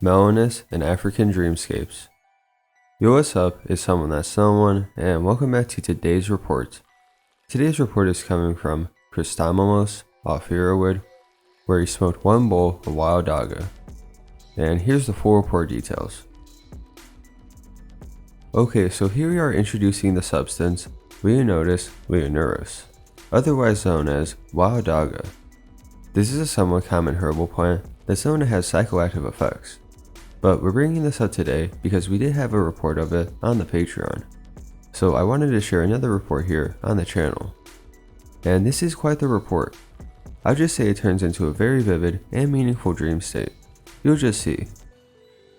Mellowness and African Dreamscapes. Yo, what's up? It's someone that's someone, and welcome back to today's report. Today's report is coming from Crystomellos off Herowood, where he smoked one bowl of wild Dagga. And here's the full report details. Okay, so here we are introducing the substance Leonotis leonurus, otherwise known as wild Dagga. This is a somewhat common herbal plant that's known to have psychoactive effects, but we're bringing this up today because we did have a report of it on the Patreon, so I wanted to share another report here on the channel. And this is quite the report. I'll just say it turns into a very vivid and meaningful dream state. You'll just see.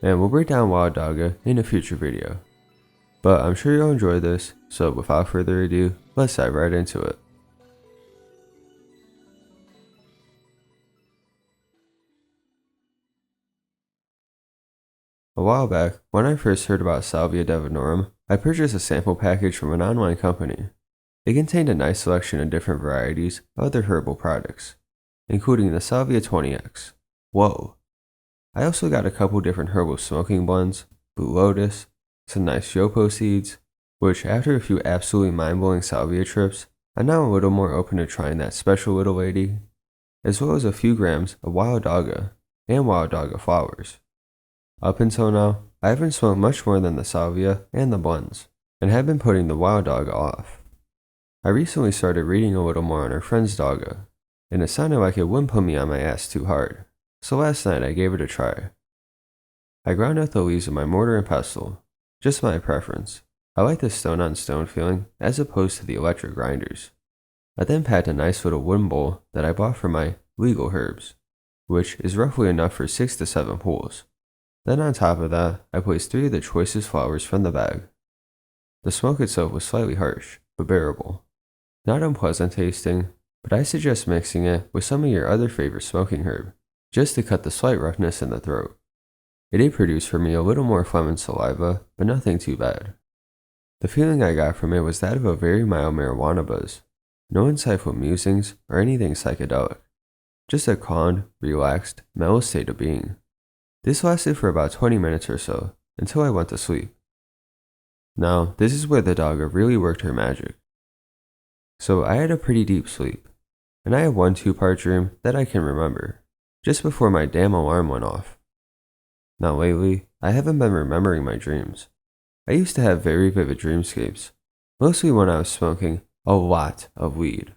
And we'll break down wild Dagga in a future video. But I'm sure you'll enjoy this, so without further ado, let's dive right into it. A while back, when I first heard about Salvia divinorum, I purchased a sample package from an online company. It contained a nice selection of different varieties of other herbal products, including the Salvia 20X. Whoa! I also got a couple different herbal smoking blends, Blue Lotus, some nice yopo seeds, which after a few absolutely mind-blowing salvia trips, I'm now a little more open to trying that special little lady, as well as a few grams of wild Dagga and wild Dagga flowers. Up until now, I haven't smoked much more than the salvia and the blends, and have been putting the wild Dagga off. I recently started reading a little more on our friend's Dagga, and it sounded like it wouldn't put me on my ass too hard, so last night I gave it a try. I ground out the leaves with my mortar and pestle, just my preference. I like the stone-on-stone feeling as opposed to the electric grinders. I then packed a nice little wooden bowl that I bought from my legal herbs, which is roughly enough for 6 to 7 pulls. Then on top of that, I placed 3 of the choicest flowers from the bag. The smoke itself was slightly harsh, but bearable. Not unpleasant tasting, but I suggest mixing it with some of your other favorite smoking herb, just to cut the slight roughness in the throat. It did produce for me a little more phlegm and saliva, but nothing too bad. The feeling I got from it was that of a very mild marijuana buzz. No insightful musings or anything psychedelic. Just a calm, relaxed, mellow state of being. This lasted for about 20 minutes or so, until I went to sleep. Now, this is where the Dagga really worked her magic. So I had a pretty deep sleep, and I have one 2-part dream that I can remember, just before my damn alarm went off. Now lately, I haven't been remembering my dreams. I used to have very vivid dreamscapes, mostly when I was smoking a lot of weed,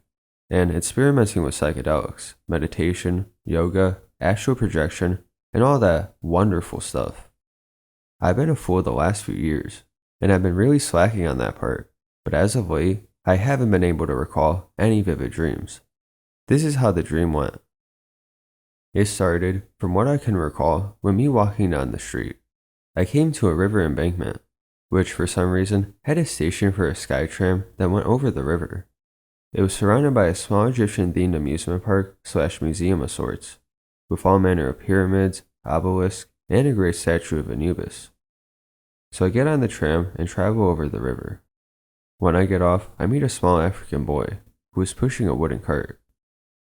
and experimenting with psychedelics, meditation, yoga, astral projection, and all that wonderful stuff. I've been a fool the last few years, and I've been really slacking on that part, but as of late, I haven't been able to recall any vivid dreams. This is how the dream went. It started, from what I can recall, with me walking down the street. I came to a river embankment, which for some reason had a station for a sky tram that went over the river. It was surrounded by a small Egyptian-themed amusement park / museum of sorts, with all manner of pyramids, obelisks, and a great statue of Anubis. So I get on the tram and travel over the river. When I get off, I meet a small African boy who is pushing a wooden cart.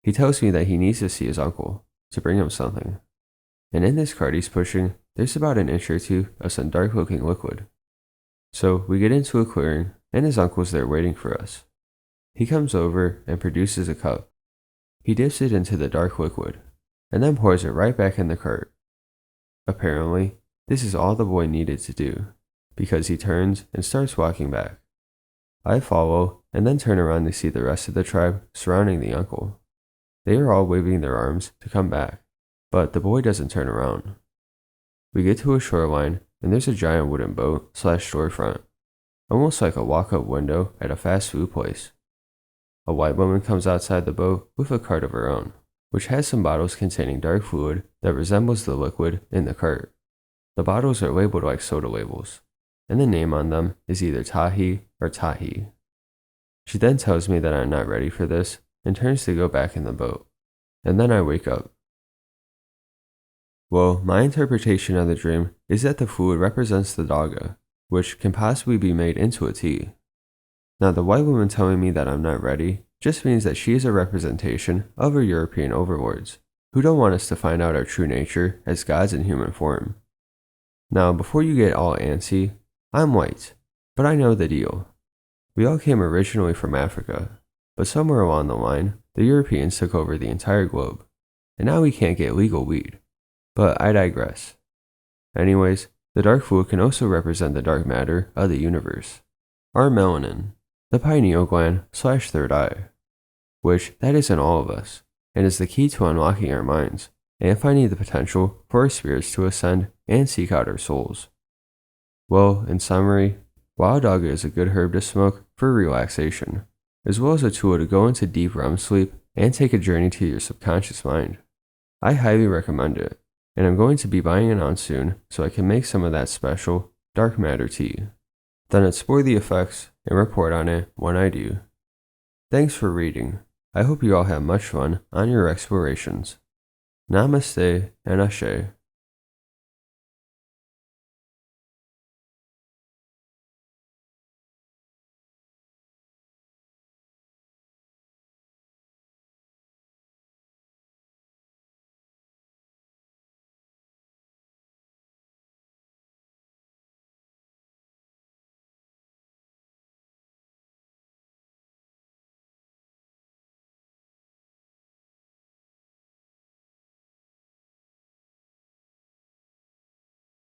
He tells me that he needs to see his uncle to bring him something. And in this cart he's pushing, there's about an inch or two of some dark-looking liquid. So we get into a clearing, and his uncle's there waiting for us. He comes over and produces a cup. He dips it into the dark liquid, and then pours it right back in the cart. Apparently, this is all the boy needed to do, because he turns and starts walking back. I follow, and then turn around to see the rest of the tribe surrounding the uncle. They are all waving their arms to come back, but the boy doesn't turn around. We get to a shoreline, and there's a giant wooden boat / storefront, almost like a walk-up window at a fast food place. A white woman comes outside the boat with a cart of her own, which has some bottles containing dark fluid that resembles the liquid in the cart. The bottles are labeled like soda labels, and the name on them is either Tahi or Tahi. She then tells me that I'm not ready for this and turns to go back in the boat, and then I wake up. Well, my interpretation of the dream is that the fluid represents the Dagga, which can possibly be made into a tea. Now the white woman telling me that I'm not ready just means that she is a representation of her European overlords, who don't want us to find out our true nature as gods in human form. Now, before you get all antsy, I'm white, but I know the deal. We all came originally from Africa, but somewhere along the line, the Europeans took over the entire globe, and now we can't get legal weed. But I digress. Anyways, the dark fluid can also represent the dark matter of the universe. Our melanin, the pineal gland / third eye, which that is in all of us, and is the key to unlocking our minds and finding the potential for our spirits to ascend and seek out our souls. Well, in summary, wild Dagga is a good herb to smoke for relaxation, as well as a tool to go into deep REM sleep and take a journey to your subconscious mind. I highly recommend it, and I'm going to be buying it on soon so I can make some of that special dark matter tea. Then explore the effects and report on it when I do. Thanks for reading. I hope you all have much fun on your explorations. Namaste and Ashe.